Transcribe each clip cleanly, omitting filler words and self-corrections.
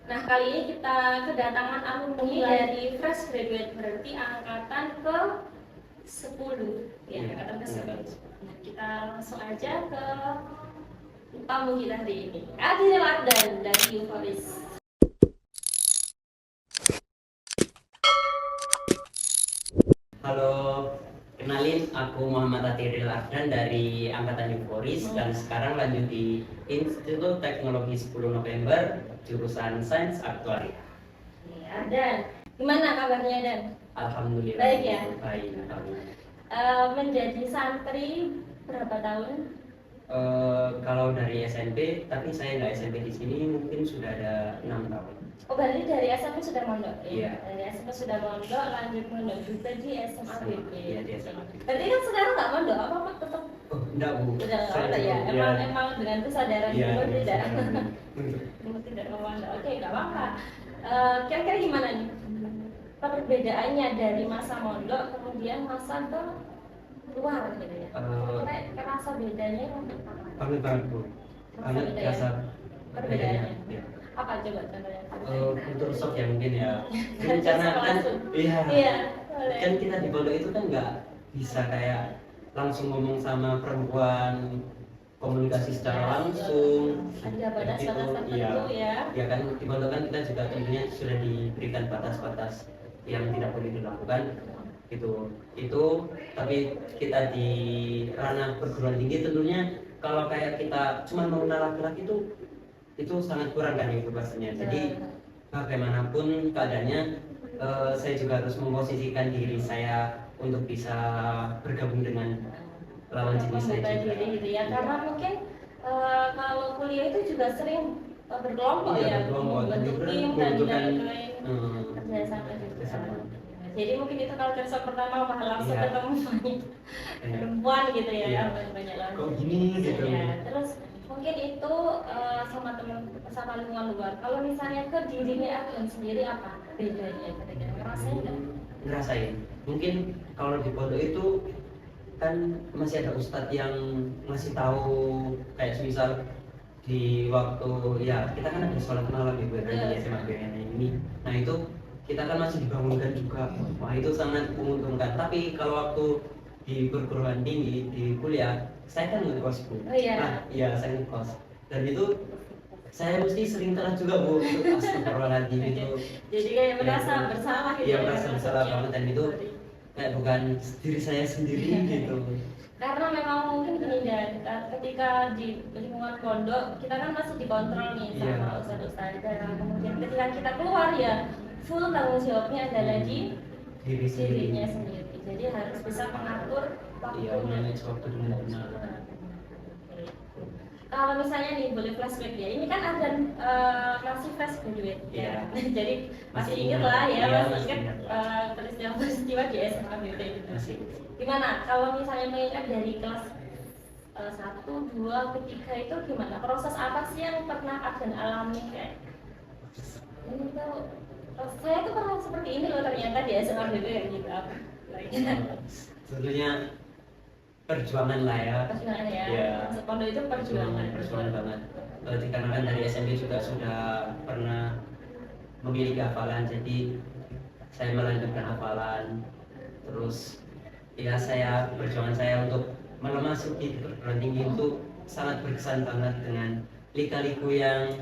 Nah, kali ini kita kedatangan alumni dari fresh graduate, berarti angkatan ke 10. Ya, angkatan ke 10. Nah, kita langsung aja ke tamu kita hari ini. Adi Ardan dari Euforis. Halo, kenalin aku Muhammad Atiril Ardan dari Angkatan Euforis dan sekarang lanjut di Institut Teknologi 10 November jurusan Sains Aktuaria. Ya, Dan, gimana kabarnya Dan? Alhamdulillah. Baik ya? Baik. Menjadi santri berapa tahun? Kalau dari SMP, tapi saya nggak SMP di sini mungkin sudah ada 6 tahun. Oh, berarti dari SMP sudah mondok? Iya. Dari SMP sudah mondok, lanjut mondok juga di SMA BP. Iya, di SMA. Berarti kan sekarang nggak mondok, apa tetap? Oh, enggak Bu. Sudah nggak Saya mondok ya? cukup, Emang dengan kesadaran Iya, dulu iya, tidak? iya. Dulu tidak memondok. Oke, nggak apa-apa. Kira-kira gimana nih perbedaannya dari masa mondok kemudian masa ke luar gitu ya? Kira kerasa bedanya Banget banget Bu. Banget beda ya? biasa Perbedaannya. Iya. Apa coba contohnya? Kultur shock ya mungkin ya. Kan Karena kan langsung. iya. Iya, boleh. Kan kita di pondok itu kan nggak bisa kayak langsung ngomong sama perempuan, komunikasi secara langsung. Ada batas-batas tertentu Iya. ya. Ya kan di pondok kan kita juga tentunya sudah diberikan batas-batas yang tidak boleh dilakukan gitu. Itu tapi kita di ranah perguruan tinggi tentunya kalau kayak kita cuma mengenal laki-laki itu sangat kurang kan itu bahasanya. Jadi bagaimanapun keadaannya saya juga harus memposisikan diri saya untuk bisa bergabung dengan lawan jenis saya Membuka juga. diri gitu ya. Karena mungkin kalau kuliah itu juga sering berkelompok Iya, ya, berkelompok. bentuk Jadi tim dan membutuhkan, lain-lain kerjasama juga. kerjasama. Jadi mungkin itu kalau kerja pertama malah langsung Iya. ketemu banyak perempuan gitu ya, Iya. banyak lawan. Kok gini gitu. Ya, terus mungkin itu sama teman sama lingkungan luar. Kalau misalnya ke dirinya Ardan sendiri apa bedanya? Kira-kira ngerasain nggak? Ngerasain. Mungkin kalau di pondok itu kan masih ada ustadz yang ngasih tahu kayak misal di waktu ya kita kan ada sholat malam di SMA BN ini. Nah itu kita kan masih dibangunkan juga. Wah itu sangat menguntungkan. Tapi kalau waktu di perguruan tinggi di kuliah saya kan ngekos Bu. Oh, iya. Nah iya saya ngekos dan itu saya mesti sering telat juga Bu untuk astagfirullahaladzim itu. Jadi kayak merasa Ya, bersalah gitu. iya ya, merasa bersalah maksudnya. banget dan itu kayak bukan diri saya sendiri gitu. Karena memang mungkin gini Dan, ketika di lingkungan pondok kita kan masih dikontrol nih sama Iya. ustadz-ustadzah. Kemudian ketika kita keluar ya full tanggung jawabnya adalah di Diri sendiri. dirinya sendiri. Jadi harus bisa mengatur waktu. Iya, manage waktu dengan benar. Kalau misalnya nih boleh flashback ya, ini kan ada masih fresh graduate ya. Iya. Jadi masih Masih ingat ingat. lah ya, Iya, masih masih ingat ingat. peristiwa-peristiwa di SMA BT gitu. Masih. Gimana kalau misalnya mengingat dari kelas 1, 2, ketiga itu gimana? Proses apa sih yang pernah Ardan alami kayak ini tuh saya tuh pernah seperti ini loh ternyata di SMA BT gitu apa? Sebetulnya perjuangan lah ya. Perjuangan ya. Iya. Masuk pondok itu perjuangan. Perjuangan banget. Dikarenakan dari SMP juga sudah pernah memiliki hafalan, jadi saya melanjutkan hafalan. Terus ya perjuangan saya untuk memasuki perguruan tinggi itu sangat berkesan banget dengan lika-liku yang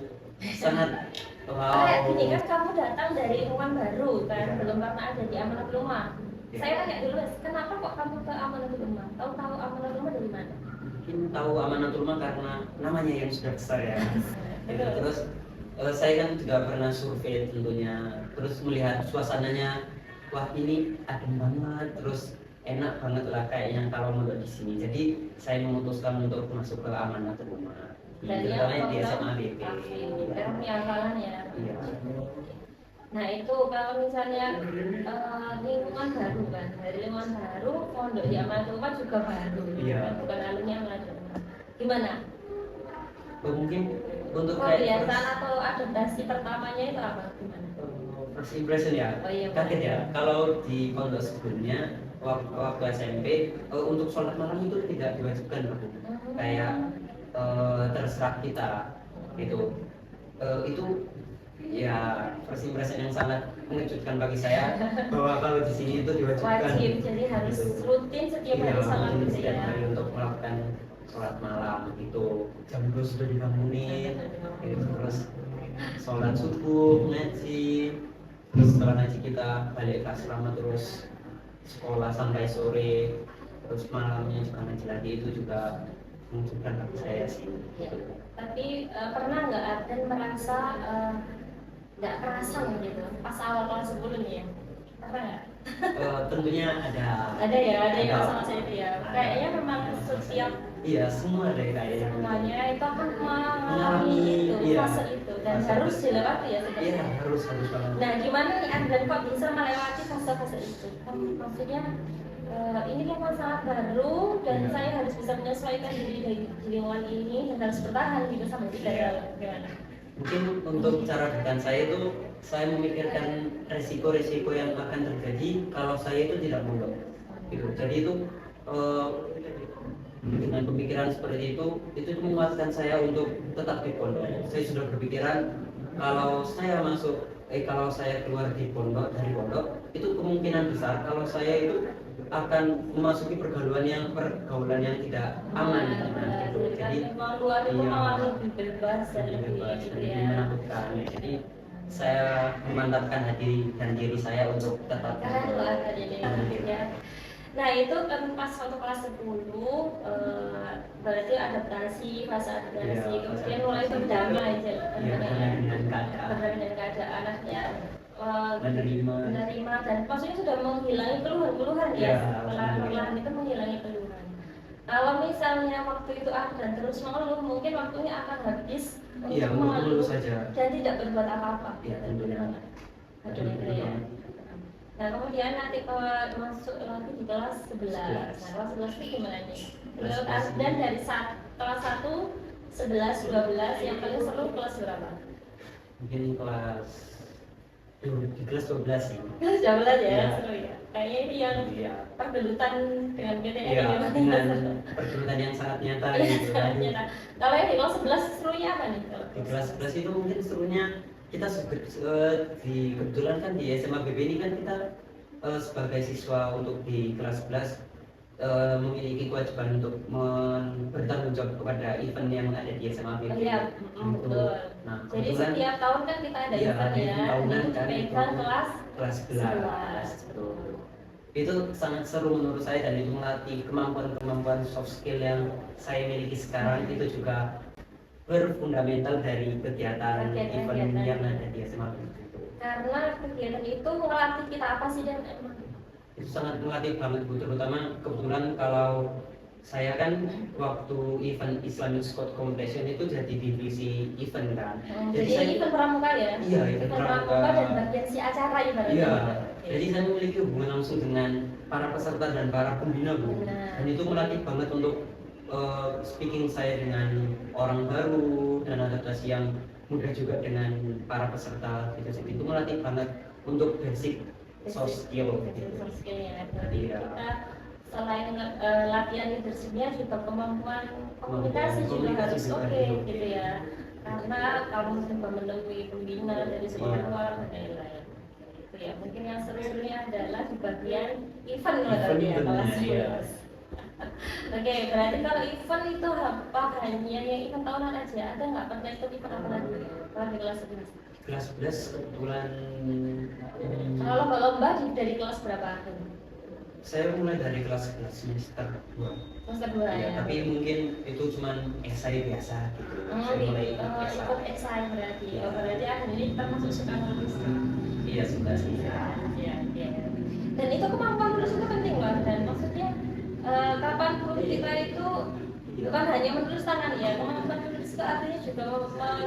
sangat Kayak wow. gini kan kamu datang dari lingkungan baru kan, Iya. belum pernah ada di Amanat Rumah. Iya. Saya tanya dulu, kenapa kok kamu ke Amanat Rumah? Tahu Amanat Rumah dari mana? Mungkin tahu Amanat Rumah karena namanya yang sudah besar ya. Betul. Terus saya kan juga pernah survei tentunya, terus melihat suasananya, wah ini adem banget, terus enak banget lah kayaknya kalau mondok di sini. Jadi saya memutuskan untuk masuk ke Amanat Rumah. Terutama di SMA BP. Karena punya hafalan ya. Iya. Nah itu kalau misalnya lingkungan baru kan, dari lingkungan baru, pondok di Amanat Rumah juga baru, Iya. kan? Bukan alumni Amanat Rumah. Gimana? Mungkin untuk kayak Kebiasaan atau adaptasi pertamanya itu apa? Gimana? first impression ya, Oh iya, kaget ya. Kalau di pondok sebelumnya waktu SMP untuk sholat malam itu tidak diwajibkan Pak. Kayak terserah kita gitu. Itu ya first impression yang sangat mengejutkan bagi saya bahwa kalau di sini itu diwajibkan Wajib, jadi harus gitu. rutin setiap Iya, hari sholat rutin gitu setiap ya. hari untuk melakukan sholat malam itu jam 2 sudah dibangunin gitu. Terus sholat subuh, ngaji, terus setelah ngaji kita balik ke asrama terus sekolah sampai sore, terus malamnya juga ngaji lagi. Itu juga mengejutkan bagi saya sih. Ya. Tapi pernah nggak Arden merasa nggak kerasa gitu pas awal kelas 10 nih ya? Pernah nggak? Tentunya ada Ada yang sama saya itu ya. Kayaknya memang setiap iya, semua ada kayaknya semuanya itu akan mengalami itu, iya, fase itu dan fase harus itu. dilewati ya Iya, sebenarnya. harus banget. Nah, gimana nih Arden kok bisa melewati fase-fase itu? Kan maksudnya ini kan masalah baru dan Iya. saya harus bisa menyesuaikan diri di lingkungan ini dan harus bertahan gitu sama kita Iya. gimana? Mungkin untuk cara bertahan saya itu saya memikirkan resiko-resiko yang akan terjadi kalau saya itu tidak mondok gitu. Jadi itu dengan pemikiran seperti itu menguatkan saya untuk tetap di pondok. Saya sudah berpikiran kalau saya keluar dari pondok itu kemungkinan besar kalau saya itu akan memasuki pergaulan yang tidak aman gitu. Jadi memang luar itu iya, malah lebih bebas dan lebih bebas, gitu lebih ya. menakutkan. Jadi saya memantapkan hati dan diri saya untuk tetap Keren loh Arden ini ya. Nah itu kan pas waktu kelas 10 berarti adaptasi, fase adaptasi, Iya, kemudian mulai berdamai aja Iya, dengan keadaan. berdamai dengan keadaan akhirnya Menerima. dan maksudnya sudah menghilangi keluhan-keluhan ya, Iya, perlahan-perlahan itu menghilangi keluhan. Kalau misalnya waktu itu Arden terus mengeluh, mungkin waktunya akan habis Iya, untuk mengeluh saja. dan tidak berbuat apa-apa. Iya, tentunya. Betul itu ya. Nah kemudian nanti masuk lagi di kelas 11. Nah kelas 11 itu gimana nih? Menurut Arden dari kelas 1, 11, 12 yang paling seru kelas berapa? Mungkin di kelas 12 sih. Kelas 12 ya, Iya. seru ya. Kayaknya ini yang Iya. pergelutan dengan PTN Iya, ya. dengan pergelutan yang sangat nyata gitu. Ternyata. Kalau yang di kelas 11 serunya apa nih? Di kelas 11 itu mungkin serunya kita kebetulan kan di SMA BB ini kan kita sebagai siswa untuk di kelas 11 memiliki kewajiban untuk bertanggung jawab kepada event yang ada di SMA BB. Iya, betul. Nah, Jadi kebetulan setiap tahun kan kita ada iya, event ya. tahunan Ini kan dipegang itu kelas 11. Betul. Itu sangat seru menurut saya dan itu melatih kemampuan soft skill yang saya miliki sekarang. Itu juga berfundamental dari kegiatan event yang ada di SMA BB. Karena kegiatan itu melatih kita apa sih dan emang Itu sangat melatih banget Bu, terutama kebetulan kalau saya kan waktu event Islamic Squad Competition itu jadi divisi event kan. jadi saya event pramuka ya? Iya, event pramuka. Dan bagian si acara ibaratnya. Iya, Oke. jadi saya memiliki hubungan langsung dengan para peserta dan para pembina Bu. Benar. Dan itu melatih banget untuk speaking saya dengan orang baru dan adaptasi yang mudah juga dengan para peserta gitu. Jadi itu melatih banget untuk basic soft skill gitu. Soft skillnya. Berarti Iya. kita selain latihan leadershipnya juga kemampuan komunikasi juga Komunikasi harus juga oke harus. gitu ya. Karena kalau coba menemui pembina dari sekolah Iya. luar dan lain-lain. Gitu ya. Mungkin yang seru-serunya adalah di bagian event lah Event, tadi ya kelas iya. 11. Oke, berarti kalau event itu apa hanya yang event tahunan aja? Ada nggak pernah ikut event apa lagi? Kalau di kelas 11? Kelas 11 kebetulan Kalau lomba-lomba dari kelas berapa? saya mulai dari kelas semester 2. Semester 2 Ya, ya? tapi mungkin itu cuman esai biasa gitu. Saya mulai ikut esai. Ikut esai berarti. Oh, berarti ini termasuk suka nulis. Iya, suka sih. Ya. Dan itu kemampuan menulis itu penting loh. Dan maksudnya kapanpun kita itu bukan hanya menulis tangan ya, kemampuan menulis itu artinya juga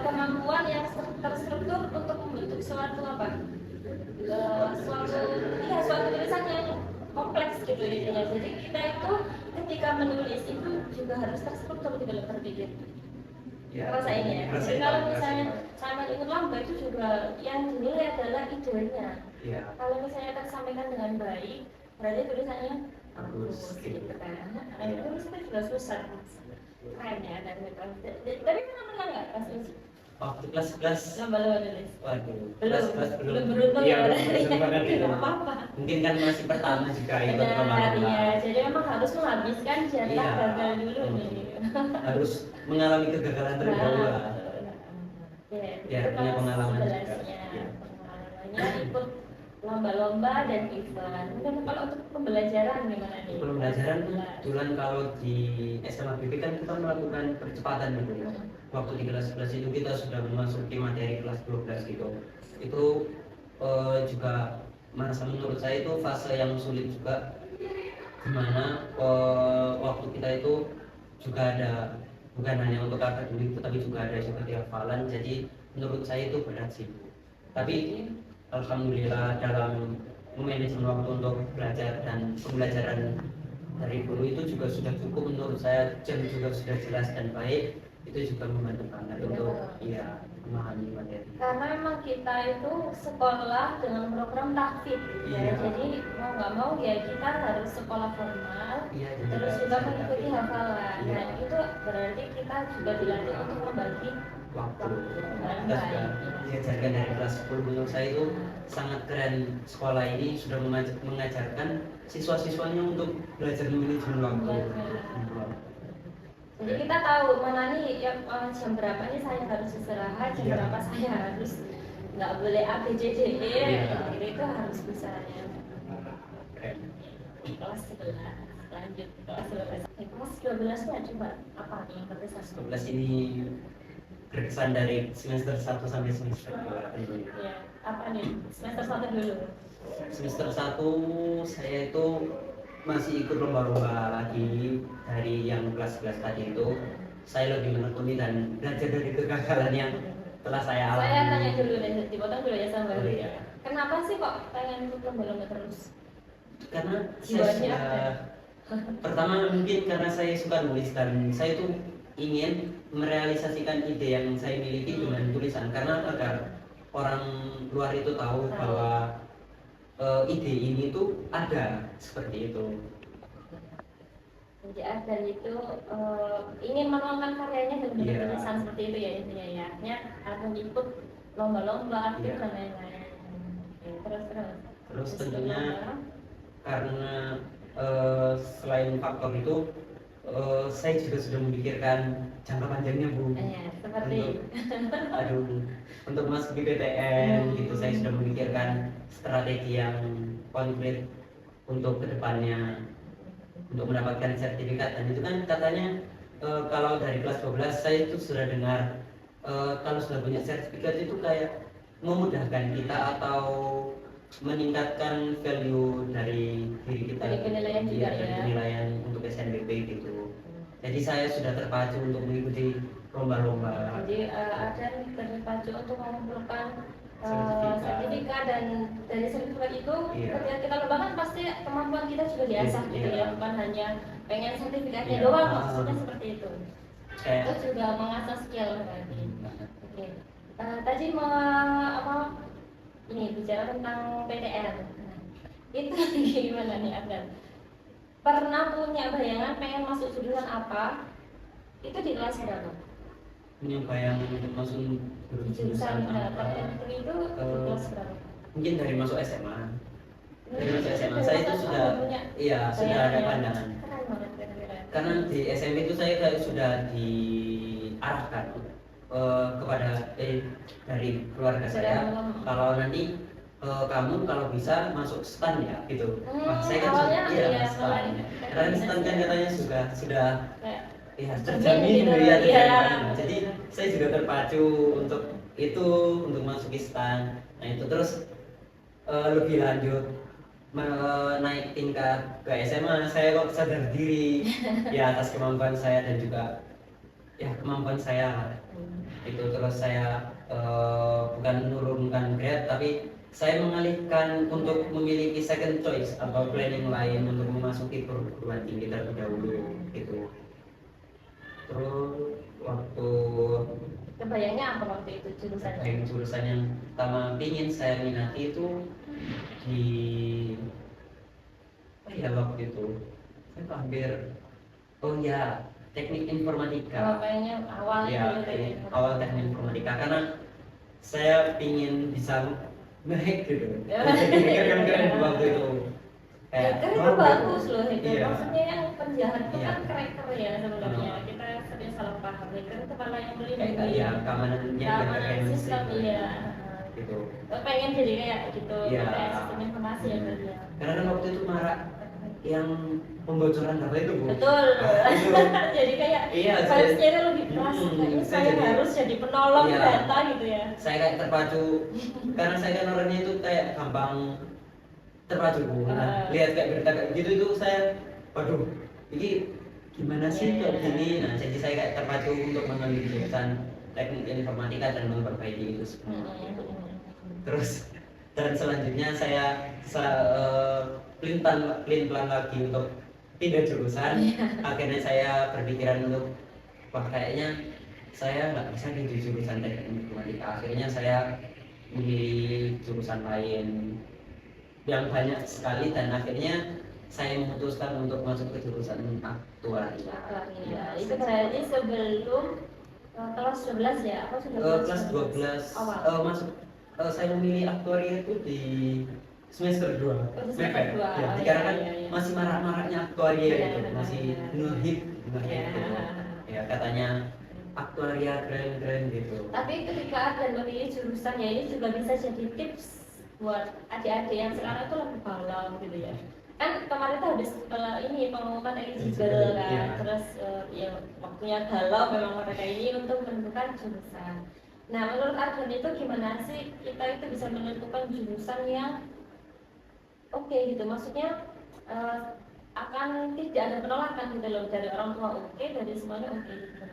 kemampuan yang terstruktur untuk membentuk suatu apa? Suatu tulisan yang kompleks gitu intinya. Jadi kita itu ketika menulis itu juga harus terstruktur di dalam berpikir. Ya, Rasain ya. Jadi rasain, kalau rasain. misalnya sama ikut lomba itu juga yang dinilai adalah idenya. Iya. Kalau misalnya tersampaikan dengan baik, berarti tulisannya Bagus, gitu gitu. kan. Nah, tulis itu juga susah. Keren ya dan tapi pernah menang nggak pas uji? waktu kelas-kelas lomba-lomba nulis. waduh Belum, kelas-kelas belum beruntung iya ya. belum beruntung banget Tidak itu. apa-apa. Mungkin kan masih pertama juga ikut Benar, lomba-lomba, iya. Jadi memang harus menghabiskan jatah Iya. gagal dulu nih. harus mengalami kegagalan terlebih dahulu lah. Ya, Biar itu punya kelas pengalaman juga. 11-nya. Iya. Pengalamannya ikut lomba-lomba dan event. Mungkin kalau untuk pembelajaran gimana nih? Pembelajaran Kelas 11. kebetulan kalau di SMA BP kan kita melakukan percepatan gitu ya. Waktu di kelas 11 itu kita sudah memasuki materi kelas 12 gitu. Itu juga menurut saya itu fase yang sulit juga, dimana waktu kita itu juga ada bukan hanya untuk akademik tapi juga ada juga di hafalan, jadi menurut saya itu berat sih. Tapi alhamdulillah dalam memanajemen waktu untuk belajar dan pembelajaran dari guru itu juga sudah cukup menurut saya, jam juga sudah jelas dan baik, itu juga membantu banget untuk ya memahami materi. Karena memang kita itu sekolah dengan program tahfidz ya, Iya. jadi mau nggak mau ya kita harus sekolah formal, Iya, terus juga mengikuti hafalan. Iya. Dan itu berarti kita juga dilatih untuk membagi Waktu dengan kita sudah baik. diajarkan dari kelas 10, menurut saya itu sangat keren. Sekolah ini sudah mengajarkan siswa-siswanya untuk belajar manajemen waktu. Jadi kita tahu mana nih yang jam berapa nih saya harus istirahat, jam Iya. berapa saya harus nggak boleh A B C D E, Iya. itu harus bisa ya. Keren. Kelas 11 lanjut kelas 12. Kelas 12 nya coba apa nih yang berkesan? 11 ini berkesan dari semester 1 sampai semester 2 tentunya. Ya, apa nih? Semester 1 dulu. Semester 1 saya itu masih ikut lomba-lomba lagi dari yang kelas 11 tadi itu. Saya lebih menekuni dan belajar dari kegagalan yang telah saya alami. Saya tanya dulu deh, dipotong dulu ya sama Oh, Mbak. iya. Kenapa sih kok pengen ikut lomba-lomba terus? Karena saya Jiwanya sudah pertama mungkin karena saya suka nulis dan saya tuh ingin merealisasikan ide yang saya miliki dengan tulisan, karena agar orang luar itu tahu bahwa ide ini tuh ada seperti itu. Jadi dan itu ingin menuangkan karyanya dengan Iya. tulisan seperti itu ya intinya ya. Atau ikut lomba-lomba aktif Iya. dan lain-lain. Oke, terus. Terus Ikut tentunya lomba. karena selain faktor itu saya juga sudah memikirkan jangka panjangnya Bu. Seperti Untuk masuk di PTN gitu, saya sudah memikirkan strategi yang konkret untuk kedepannya untuk mendapatkan sertifikat. Dan itu kan katanya kalau dari kelas 12 saya itu sudah dengar kalau sudah punya sertifikat itu kayak memudahkan kita atau meningkatkan value dari diri kita, Dari penilaian juga dari ya. penilaian untuk SNBP gitu. Jadi saya sudah terpacu untuk mengikuti lomba-lomba. Jadi ada terpacu untuk mengumpulkan Sertifikat. sertifikat, dan dari sertifikat itu Iya. ketika kita lomba kan pasti kemampuan kita juga diasah gitu Iya. ya, bukan hanya pengen sertifikatnya Iya. doang, maksudnya seperti itu. Kayak Terus juga mengasah skill tadi. Oke. Tadi ini bicara tentang PTN. Nah, itu gimana nih Afgan? Pernah punya bayangan pengen masuk jurusan apa? Itu di kelas berapa? punya bayangan untuk masuk Jurusan apa? tertentu itu di kelas berapa? Mungkin dari masuk SMA. Dari masuk SMA Dari saya itu masuk sudah punya sudah ada bayangan. pandangan. Keren banget, keren. Karena di SMP itu saya kayak sudah diarahkan kepada dari keluarga saya kalau nanti kamu kalau bisa masuk stan ya gitu. Wah, saya kan Awalnya iya stan. Karena stan kan katanya sudah Kayak ya terjamin gitu, ya iya. terjamin. Jadi saya juga terpacu untuk itu, untuk masuk stan. Nah itu terus lebih lanjut naik tingkat ke SMA, saya kok sadar diri ya atas kemampuan saya dan juga ya kemampuan saya itu. Terus saya bukan menurunkan grade tapi saya mengalihkan untuk memiliki second choice atau planning lain untuk memasuki perguruan tinggi terlebih dahulu gitu. Terus waktu kebayangnya apa waktu itu jurusannya? jurusan yang pertama ingin saya minati itu di ya waktu itu saya hampir teknik informatika. Pengennya awalnya Ya, dulu teknik awal teknik informatika karena saya ingin bisa nge-hack gitu. Pikir kan keren waktu itu. Hacker itu wow, bagus loh hacker. Iya. Maksudnya yang penjahat itu Iya. kan cracker ya sebenarnya. Kita sering salah paham. Hacker itu malah yang melindungi Ya, keamanannya keamanan sistem iya. gitu. Pengen jadi kayak gitu, Iya. kayak sistem informasi ya berarti ya. Karena kan waktu itu marak yang pembocoran data itu, Bu. Betul. Itu, Jadi kayak iya, vibes-nya itu lebih keras. Kayaknya saya saya jadi- harus jadi penolong Iya. data gitu ya. saya kayak terpacu karena saya kan orangnya itu kayak gampang terpacu, Bu. Nah, lihat kayak berita kayak gitu itu saya, waduh, ini gimana sih Iya. kok gini? Nah, jadi saya kayak terpacu untuk mengambil jurusan teknik informatika dan memperbaiki itu semua. Terus dan selanjutnya saya pelin-pelan lagi untuk pindah jurusan. Akhirnya saya berpikiran untuk wah kayaknya saya nggak bisa di jurusan teknik informatika. Akhirnya saya memilih jurusan lain yang banyak sekali dan akhirnya saya memutuskan untuk masuk ke jurusan aktuaria. Iya, itu berarti sebelum kelas 12 ya? Apa sudah Kelas 12 awal? masuk saya memilih aktuaria itu di semester 2. Semester Mepet. dua. Ya, Oh, karena kan iya, iya. masih marak-maraknya aktuaria Iya, gitu, iya, masih iya. ngehit Iya. gitu. Ya katanya aktuaria keren-keren gitu. Tapi ketika ada memilih jurusan ya ini juga bisa jadi tips buat adik-adik yang sekarang itu lagi galau gitu ya. Kan kemarin tuh habis ini pengumuman eligible kan, Iya. terus ya waktunya galau memang mereka ini untuk menentukan jurusan. Nah menurut Arden itu gimana sih kita itu bisa menentukan jurusan yang oke gitu, maksudnya akan tidak ada penolakan gitu loh dari orang tua oke, dari semuanya oke gitu.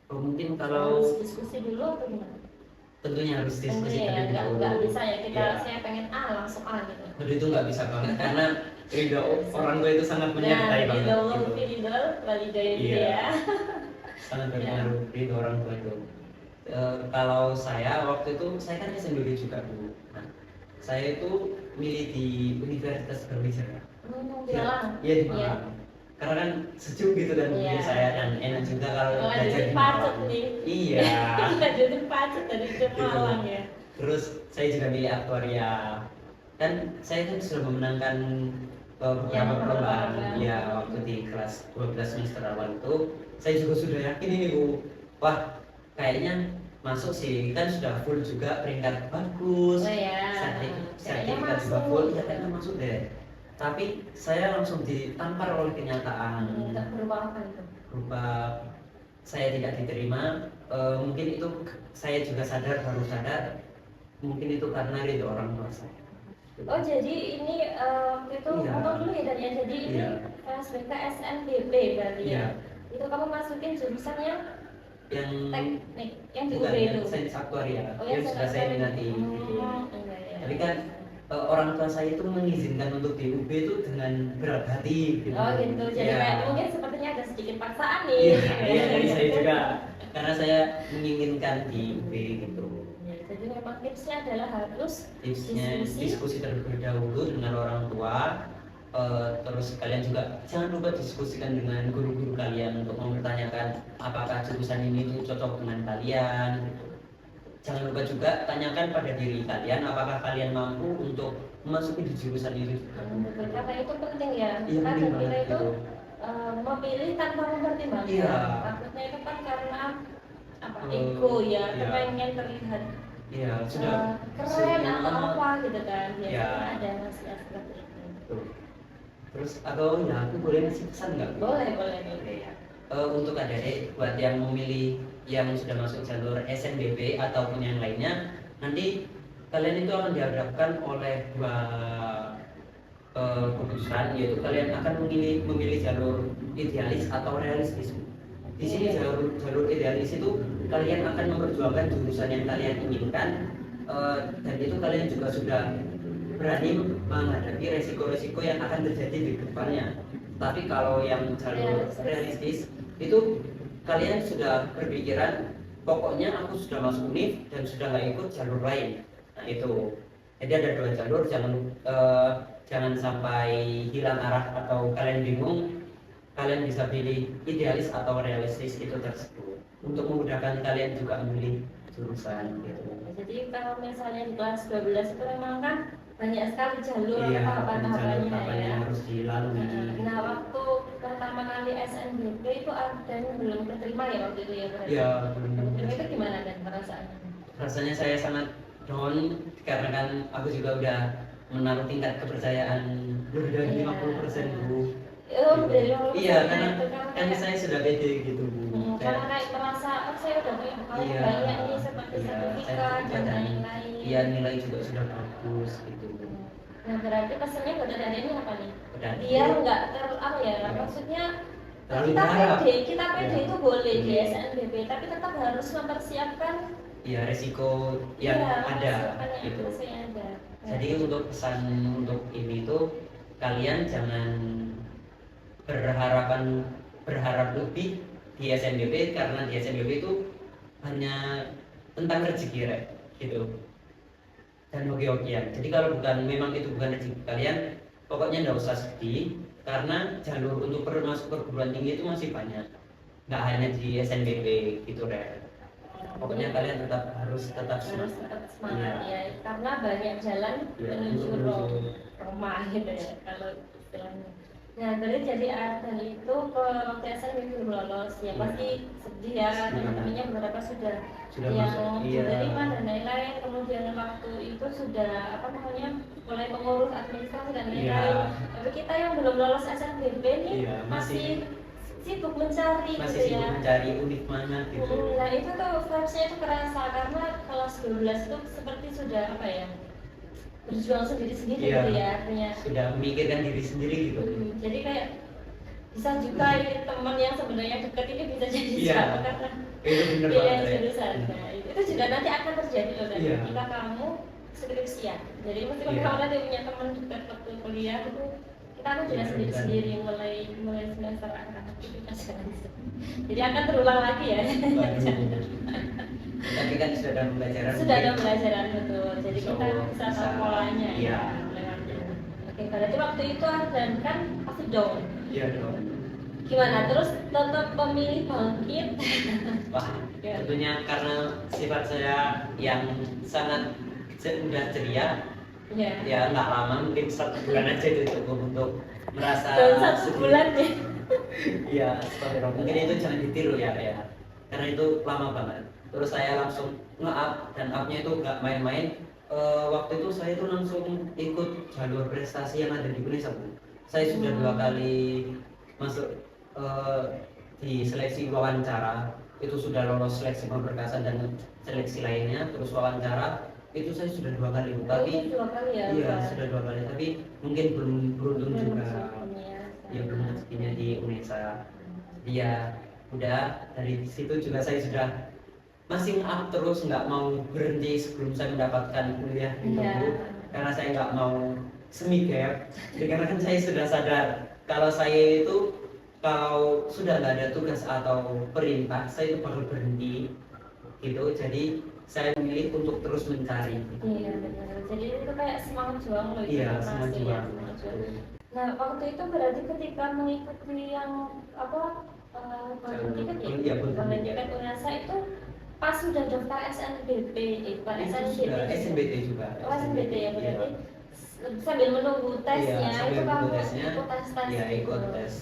Mungkin Harus kalau diskusi dulu atau gimana? tentunya harus diskusi Tentunya ya, terlebih dahulu. nggak bisa ya kita Iya. saya pengen A langsung A gitu. Aduh, itu nggak bisa banget karena ridho orang tua itu sangat menyertai Nah, banget ridho gitu. ridho walidain Iya. ya. Sangat berpengaruh ridho orang tua itu. Kalau saya waktu itu saya kan sendiri juga, Bu. Nah, saya itu milih di Universitas Brawijaya. Di Malang. Iya, di Malang. Karena kan sejuk gitu dan Iya. bagi saya dan enak juga kalau belajar Lanjutin di pacet Malang. nih. Iya. Lanjutin pacet dari ke Gitu. Malang ya. Terus saya juga milih aktuaria dan saya kan sudah memenangkan beberapa Ya, perlombaan beberapa. ya waktu di kelas 12 semester awal itu saya juga sudah yakin ini, Bu, wah kayaknya masuk sih, kan sudah full juga peringkat bagus, Oh ya. sertifikat juga full, ya kayaknya masuk deh. Tapi saya langsung ditampar oleh kenyataan Enggak berubah apa itu? berupa saya tidak diterima. Mungkin itu saya juga baru sadar mungkin itu karena ridho orang tua saya. Oh jadi ini waktu itu Iya. ngomong dulu ya Dan ya, jadi ini Iya. SBK SNBP berarti ya. Iya. Itu kamu masukin jurusan yang Yang teknik, yang di bukan UB yang itu. sains aktuaria Oh yang yang sudah saya minati. iya, iya. Tapi kan orang tua saya itu mengizinkan untuk di UB itu dengan berat hati gitu. Oh gitu, jadi Ya. kayak mungkin sepertinya ada sedikit paksaan nih. Iya, iya dari saya juga karena saya menginginkan di UB gitu. Ya, jadi memang tipsnya adalah harus Tipsnya diskusi terlebih dahulu dengan orang tua. Terus kalian juga jangan lupa diskusikan dengan guru-guru kalian untuk mempertanyakan apakah jurusan ini tuh cocok dengan kalian. Jangan lupa juga tanyakan pada diri kalian apakah kalian mampu untuk memasuki di jurusan itu juga. Karena itu penting ya. Iya, Kadang penting kita banget itu itu. memilih tanpa mempertimbangkan. Iya. Takutnya itu kan karena apa? Eh, Ego ya, iya. kepengen terlihat Iya, sudah keren atau semua- apa gitu kan. Biasanya Ya. ada masalah seperti itu. Tuh. Terus atau ya aku boleh ngasih pesan nggak? Bu? Boleh. Untuk adik-adik buat yang memilih yang sudah masuk jalur SNBP ataupun yang lainnya, nanti kalian itu akan dihadapkan oleh dua keputusan, yaitu kalian akan memilih jalur idealis atau realistis. Di sini jalur idealis itu kalian akan memperjuangkan jurusan yang kalian inginkan, dan itu kalian juga sudah berani menghadapi resiko-resiko yang akan terjadi di depannya. Tapi kalau yang jalur realistis itu kalian sudah berpikiran pokoknya aku sudah masuk UNIF dan sudah nggak ikut jalur lain. Nah itu, jadi ada dua jalur, jangan sampai hilang arah atau kalian bingung. kalian bisa pilih idealis atau realistis itu tersebut untuk memudahkan kalian juga memilih jurusan gitu. Jadi kalau misalnya di kelas 12 itu memang kan banyak sekali jalur Iya, tahapan-tahapannya tahapan yang ya. harus dilalui. Nah, waktu pertama kali SNBP itu ada yang belum keterima ya waktu itu ya berarti? Ya, Keterima itu gimana dan perasaannya? rasanya saya sangat down karena kan aku juga udah menaruh tingkat kepercayaan lebih dari Iya. 50% Bu. Oh, Gitu. dari lulusan Iya, ya, karena itu kan kan kayak- saya sudah pede gitu Bu. karena kayak merasa oh saya udah punya bekal yang Iya, banyak nih seperti iya, sertifikat dan lain-lain. iya, nilai juga sudah bagus gitu. Nah berarti pesannya buat adik ini apa nih? Dan Biar nggak apa ya, Iya. maksudnya Terlalu kita berharap. kita pede Iya. itu boleh di Iya. SNBP, tapi tetap harus mempersiapkan ya resiko yang iya, ada mempersiapkan yang gitu. yang ada. Jadi untuk pesan untuk ini tuh kalian jangan berharap lebih di SNBP karena di SNBP itu hanya tentang rezeki Rek, gitu dan hoki-hokian. Jadi kalau memang itu bukan rezeki kalian, pokoknya nggak usah sedih karena jalur untuk masuk perguruan tinggi itu masih banyak, nggak hanya di SNBP gitu Rek. Pokoknya kalian harus tetap harus semangat. tetap semangat Iya. ya, karena banyak jalan Iya, menuju menuju Roma gitu ya kalau istilahnya. Nah dari jadi Ardan itu ke waktu SNBP belum lolos ya, Iya. pasti sedih ya, Iya. teman-temannya beberapa sudah Sudah yang masuk, iya. diterima dan lain-lain, kemudian waktu itu sudah apa namanya mulai mengurus administrasi dan lain-lain. Iya. Tapi kita yang belum lolos SNBP nih Iya, masih sibuk mencari masih gitu sibuk ya. mencari univ mana gitu. Nah itu tuh vibes-nya itu kerasa karena kelas 12 itu seperti sudah apa ya, berjuang sendiri-sendiri Iya. gitu ya artinya. Sudah memikirkan diri sendiri gitu. Jadi kayak bisa juga ini teman yang sebenarnya dekat ini bisa jadi Iya. siapa karena Itu bener pilihan banget Rek. jurusan. Nah, itu juga nanti akan terjadi loh dan Iya. ketika kamu skripsian. Jadi meskipun Iya. kamu nanti punya teman dekat waktu kuliah itu kita kan juga Iya, sendiri-sendiri mulai semester akhir itu kan sekarang. Jadi akan terulang lagi ya. Waduh. Tapi kan sudah ada pembelajaran. Sudah ada mungkin. pelajaran betul. Jadi Insya kita Allah bisa bisa. tahu polanya Iya. ya. lewatnya. Oke, berarti waktu itu dan kan pasti down. Iya dong. Gimana? Terus tetap memilih bangkit. Wah, Iya. tentunya karena sifat saya yang sangat mudah ceria, Ya. ya nggak lama, mungkin 1 bulan aja itu cukup untuk merasa Dalam 1 sedih. bulan ya. Iya, astagfirullah. Mungkin itu jangan ditiru ya, karena itu lama banget. Terus saya langsung nge-up dan up-nya itu nggak main-main. Waktu itu saya itu langsung ikut jalur prestasi yang ada di Indonesia, Bu. Saya sudah 2 kali masuk di seleksi wawancara, itu sudah lolos seleksi pemberkasan dan seleksi lainnya, terus wawancara itu saya sudah 2 kali, Bu. Tapi Itu 2 kali ya. iya Pak? sudah 2 kali, tapi mungkin belum beruntung Belum juga. rezekinya. Ya belum rezekinya di Unesa. Dia udah dari situ juga saya sudah masih up terus, nggak mau berhenti sebelum saya mendapatkan kuliah gitu, Iya. Bu. Karena saya nggak mau semi gap. Jadi karena kan saya sudah sadar kalau saya itu kalau sudah nggak ada tugas atau perintah saya itu bakal berhenti gitu. Jadi saya memilih untuk terus mencari. Iya benar. Jadi itu kayak semangat juang loh. Iya, itu semangat masih ya, juang. semangat juang. Nah waktu itu berarti ketika mengikuti yang apa golden ticket ya, Iya, golden golden ticket. ticket UNESA itu pas sudah daftar SNBP, bukan Itu SNBP, sudah SNBT juga. oh SNBT ya berarti Iya. sambil menunggu tesnya Iya, sambil itu kamu menunggu tesnya, ikut tes Iya, gitu. ikut tes.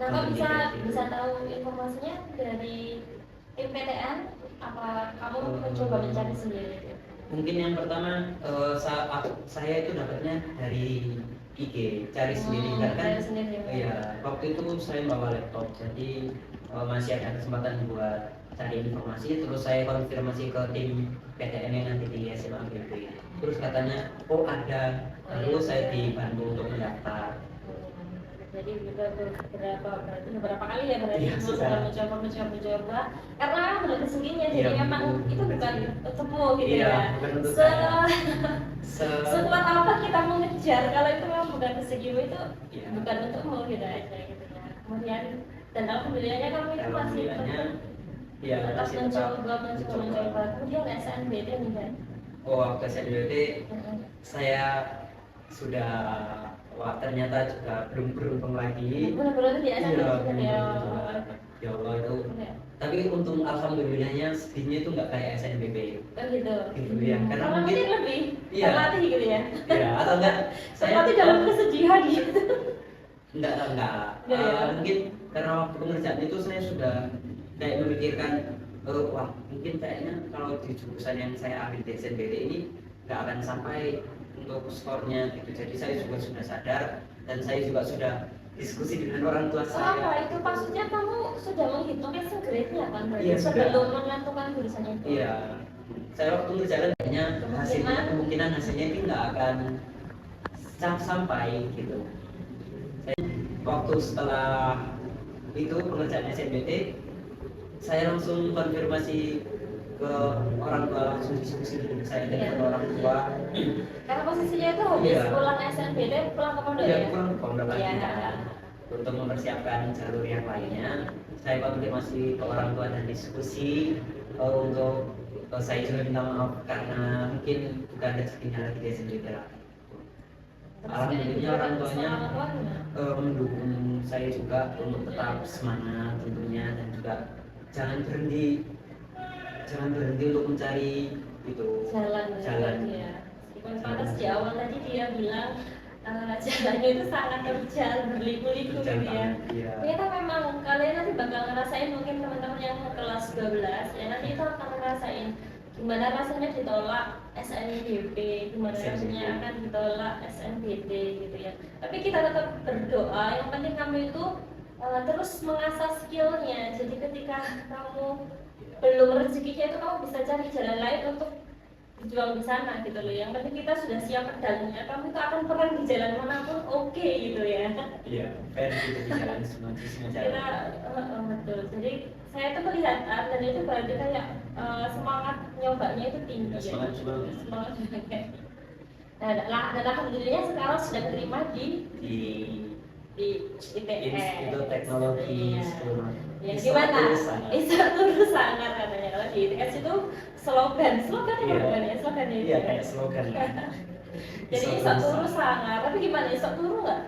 Nah kok Golden bisa ticket. bisa tahu informasinya dari tim PTN apa kamu mencoba mencari sendiri? Mungkin yang pertama saya itu dapatnya dari IG, cari sendiri kan Cari sendiri. iya, waktu itu saya bawa laptop, jadi masih ada kesempatan buat cari informasi. Terus saya konfirmasi ke tim PTN yang nanti di SMA BP, terus katanya oh ada, lalu saya dibantu untuk mendaftar. Jadi beberapa kali ya berarti Iya, memang sudah. sudah mencoba karena memang benar rezekinya, jadi Iya, memang betul. itu bukan temu gitu Iya, ya. bukan untuk Se saya. sekuat apa kita mengejar kalau itu memang bukan rezekimu itu Iya. bukan untukmu gitu aja gitu ya. Kemudian dan alhamdulillahnya kamu itu masih Alhamdulillahnya, ya tetap masih mencoba. Kemudian SNBT nih kan. Oh, waktu SNBT saya sudah wah ternyata juga belum beruntung lagi. Benar-benar di SMB Iya, juga ya. ya Allah itu. Ya. Tapi untung alhamdulillahnya sedihnya itu nggak kayak SNBP. Kan gitu. Gitu ya, karena Kalau mungkin mungkin lebih iya. terlatih gitu ya. Ya, atau enggak saya Terlatih dalam kesedihan gitu. enggak. Enggak ya? Mungkin karena waktu pengerjaan itu saya sudah kayak memikirkan wah mungkin kayaknya kalau di jurusan yang saya ambil di SNBP ini nggak akan sampai untuk skornya gitu. Jadi saya juga sudah sadar dan saya juga sudah diskusi dengan orang tua saya. Apa itu maksudnya kamu sudah menghitung passing grade-nya kan? Berarti Iya, sudah. sebelum menentukan jurusan itu. Iya, saya waktu berjalan kayaknya hasilnya kemungkinan hasilnya itu nggak akan sampai gitu. Saya, waktu setelah itu pengerjaan SNBT, saya langsung konfirmasi ke orang tua, langsung diskusi dengan saya dengan orang tua. Karena posisinya itu habis Iya. pulang SNBT pulang ke pondok Iya, ya. pulang ke pondok lagi. Iya. Untuk mempersiapkan jalur yang lainnya, saya konfirmasi ke orang tua dan diskusi untuk saya juga minta maaf karena mungkin bukan rezekinya lagi dia sendiri. Alhamdulillah orang tuanya mendukung saya juga untuk tetap semangat tentunya dan juga jangan berhenti untuk mencari itu jalan. Ya. Meskipun pantas di awal tadi dia bilang jalannya itu sangat terjal berliku-liku gitu ya. Iya. Ternyata memang kalian nanti bakal ngerasain, mungkin teman-teman yang kelas 12 ya nanti itu akan ngerasain gimana rasanya ditolak SNBP, gimana rasanya akan ditolak SNBT gitu ya. Tapi kita tetap berdoa, yang penting kamu itu terus mengasah skillnya. Jadi ketika kamu belum rezekinya itu kamu bisa cari jalan lain untuk berjuang di sana gitu loh. Yang penting kita sudah siap pedalnya. Kamu itu akan perang di jalan manapun oke gitu ya. Iya, fair gitu di jalan semua jalan. Kita betul. Jadi saya tuh melihat dan itu berarti kayak semangat nyobanya itu tinggi ya. Semangat banget. Nah, dan alhamdulillah sekarang sudah terima di ITS. Institut Teknologi Iya. Sekolah. Ya gimana? Itu sangat katanya. Kalau di ITS itu slogan Iya. bukan ya slogannya itu. Iya, kayak slogan. Jadi isok turu sangat. Tapi gimana isok turu nggak?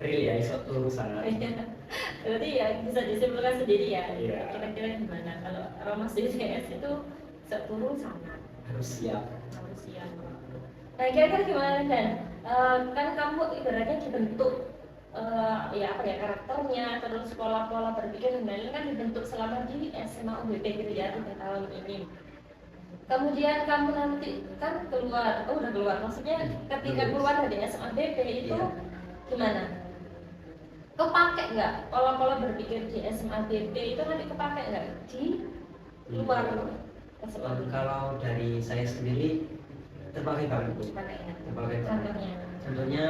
Real ya, isok turu sangat. Berarti ya bisa disimpulkan sendiri ya. Iya. Kira-kira gimana? Kalau orang masuk ITS itu isok turu sangat. Harus siap. Harus siap. Nah kira-kira gimana Dan? Kan kamu ibaratnya dibentuk ya apa ya karakternya, terus pola-pola berpikir dan lain-lain kan dibentuk selama di SMA UBP gitu ya 3 tahun ini. Kemudian kamu nanti kan keluar, udah keluar, maksudnya ketika keluar dari SMA BP itu gimana? Kepake nggak pola-pola berpikir di SMA BP itu nanti kepake nggak di luar SMA? Kalau dari saya sendiri terpakai banget Bu. Terpakai ya. Terpakai banget. Contohnya. Contohnya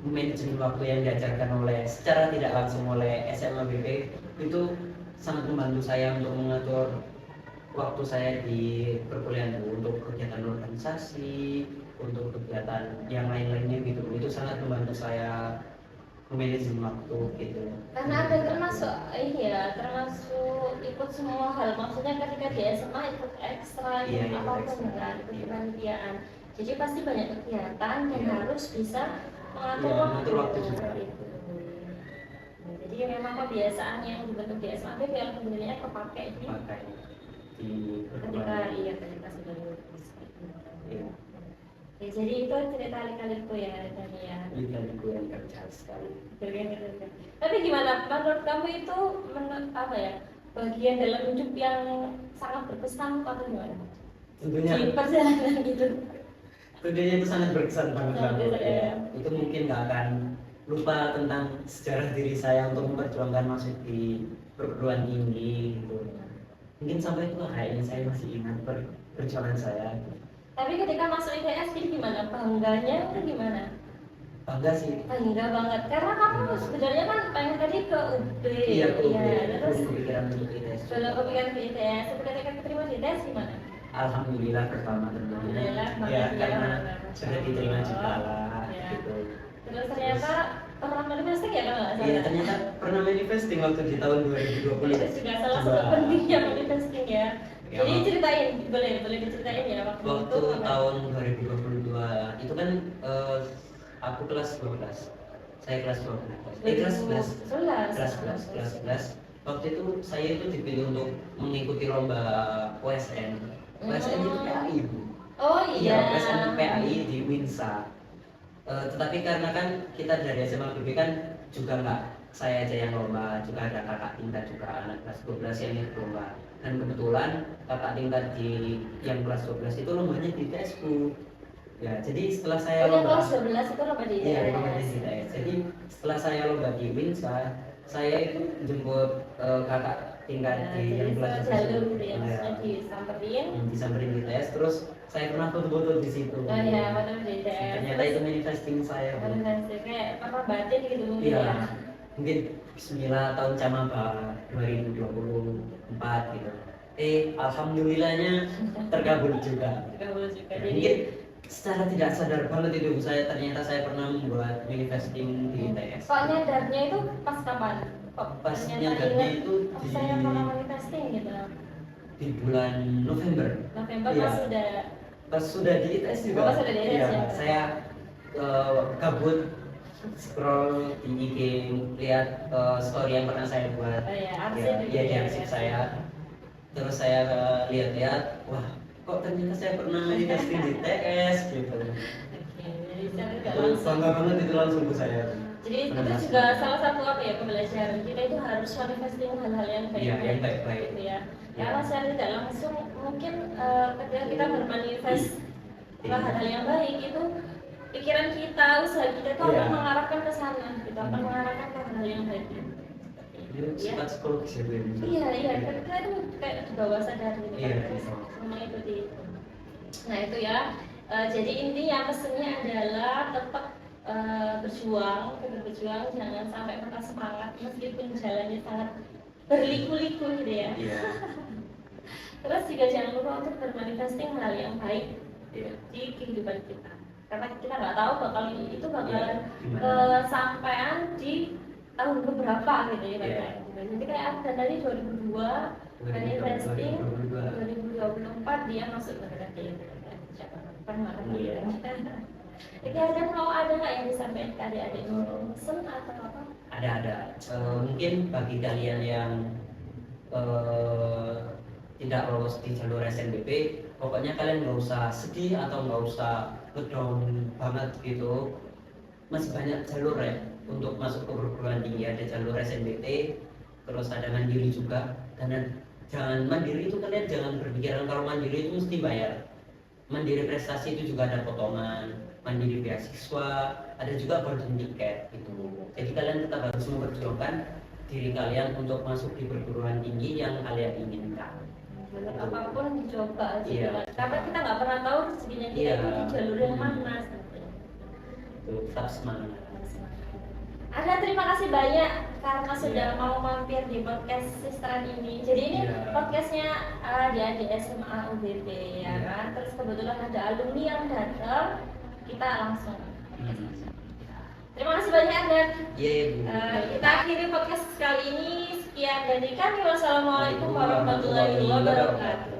manajemen waktu yang diajarkan secara tidak langsung oleh SMA BP itu sangat membantu saya untuk mengatur waktu saya di perkuliahan untuk kegiatan organisasi, untuk kegiatan yang lain-lainnya gitu. Itu sangat membantu saya manajemen waktu gitu. Karena ada termasuk ini ya, termasuk ikut semua hal. Maksudnya ketika di SMA ikut ekstra, Iya, ikut ikut apapun ekstra. kan, ikut kepanitiaan. Jadi pasti banyak kegiatan dan harus bisa mengatur Iya, mengatur waktu waktu. juga. Gitu. Nah, jadi memang kebiasaan yang dibentuk di SMA BP alhamdulillah kepake di Pakai di ketika sudah lulus. Iya. Ya, jadi itu cerita kali-kaliku ya Dan ya. Itu gue yang kerja sekali. Keren. Tapi gimana menurut kamu itu apa ya bagian dalam hidup yang sangat berkesan atau gimana? Tentunya Di perjalanan gitu. tentunya itu sangat berkesan banget Sangat banget berkesan, ya. ya. Itu mungkin nggak akan lupa tentang sejarah diri saya untuk memperjuangkan masuk di perguruan tinggi gitu. Mungkin sampai tua kayaknya saya masih ingat perjuangan saya. Tapi ketika masuk ITS ini gimana? Bangganya itu gimana? Bangga sih. Bangga banget karena kamu sebenarnya kan pengen tadi ke UB. Iya, Terus belum kepikiran untuk ITS. belum kepikiran ke ITS. Tapi ketika keterima di ITS gimana? Alhamdulillah pertama tentunya. Alhamdulillah, Ya makasih ya, karena makasih. sudah diterima juga lah Ya. gitu. Terus ternyata pernah manifesting ya kalau nggak salah? Iya ternyata pernah manifesting waktu di tahun 2020. Itu juga salah satu pentingnya manifesting ya. Ya, Jadi ceritain, boleh diceritain ya waktu waktu itu apa? tahun 2022 itu kan aku kelas 12, saya kelas 12, kelas 11, 11. kelas 11. Waktu itu saya itu dipilih untuk mengikuti lomba OSN. OSN itu PAI Bu. Oh iya. OSN itu PAI di Winsa. Tetapi karena kan kita dari SMA BB kan juga nggak saya aja yang lomba, juga ada kakak tingkat juga anak kelas 12 yang ikut lomba. Dan kebetulan kakak tingkat di yang kelas 12 itu lombanya di TSU. Ya, jadi setelah saya Oh, yang lomba, kelas 12 itu lomba di iya, ITS. lomba di ITS. Jadi setelah saya lomba di Winsa, saya itu jemput kakak tingkat Nah, di jadi yang kelas 12 jalur itu. ya, Iya. maksudnya disamperin. Disamperin di ITS, terus saya pernah foto-foto di situ. Oh iya, foto di ITS. Ternyata itu manifesting saya. Bu. Manifesting kayak apa batin gitu mungkin Iya, ya. mungkin Bismillah tahun Camaba 2024 gitu. Alhamdulillahnya terkabul juga. Terkabul juga. Ya, Jadi mungkin secara tidak sadar banget itu ternyata saya pernah membuat manifesting di ITS. kok nyadarnya itu pas kapan? Kok Pas ternyata nyadarnya ingat, itu oh, di- saya pernah manifesting gitu. Di bulan November. November Iya. pas sudah Pas sudah di ITS juga. Oh, pas sudah di ITS Iya, ya. saya kabut scroll di IG lihat story yang pernah saya buat. oh ya, arsip Ya, gitu iya di ya. arsip saya. Terus saya lihat-lihat, wah kok ternyata saya pernah manifesting di ITS gitu. Oke, jadi saya tidak Itu langsung. bangga banget itu langsung ke saya. Jadi itu Pernah juga salah satu apa ya pembelajaran kita itu harus manifesting hal-hal yang baik. Iya, yang baik-baik. Gitu ya. Iya. Karena secara tidak langsung mungkin ketika kita bermanifest Iya. hal-hal yang baik itu pikiran kita, usaha kita itu Iya. akan mengarahkan ke sana, kita akan mengarahkan ke hal yang baik. Itu sifat psikologis ya, Bu. Iya, kita itu kayak di bawah sadar gitu Iya, kan, terus iya. mengikuti itu. Nah itu ya, jadi intinya pesannya adalah tetap berjuang, jangan sampai patah semangat meskipun jalannya sangat berliku-liku gitu ya. Iya. Terus juga jangan lupa untuk bermanifesting hal yang baik Iya. di kehidupan kita, karena kita nggak tahu itu bakalan Gimana? kesampaian di tahun keberapa gitu ya Iya. Bapak. Jadi kayak ada tadi 2002 manifesting 2024 dia masuk ke negara ini. Iya. Jadi ada nggak yang disampaikan ke adik-adik pesen atau apa? Ada. Mungkin bagi kalian yang tidak lolos di jalur SNBP, pokoknya kalian nggak usah sedih atau nggak usah ngedown banget gitu. Masih banyak jalur ya untuk masuk ke perguruan tinggi. Ada jalur SNBT, terus ada mandiri juga. Dan jangan mandiri itu kalian jangan berpikiran kalau mandiri itu mesti bayar. Mandiri prestasi itu juga ada potongan, mandiri beasiswa, ada juga golden ticket gitu. Jadi kalian tetap harus memperjuangkan diri kalian untuk masuk di perguruan tinggi yang kalian inginkan. Apapun dicoba aja. Iya. Karena kita nggak pernah tahu rezekinya kita Iya. itu di jalur yang mana. Itu tetap semangat. Anda terima kasih banyak karena sudah mau mampir di podcast Sisteran ini. Jadi ini Iya. podcastnya di SMA UBP ya Iya. kan. Terus kebetulan ada alumni yang datang, kita langsung. Terima kasih banyak dan Bu. kita akhiri podcast kali ini. Sekian dari kami. Wassalamualaikum warahmatullahi wabarakatuh.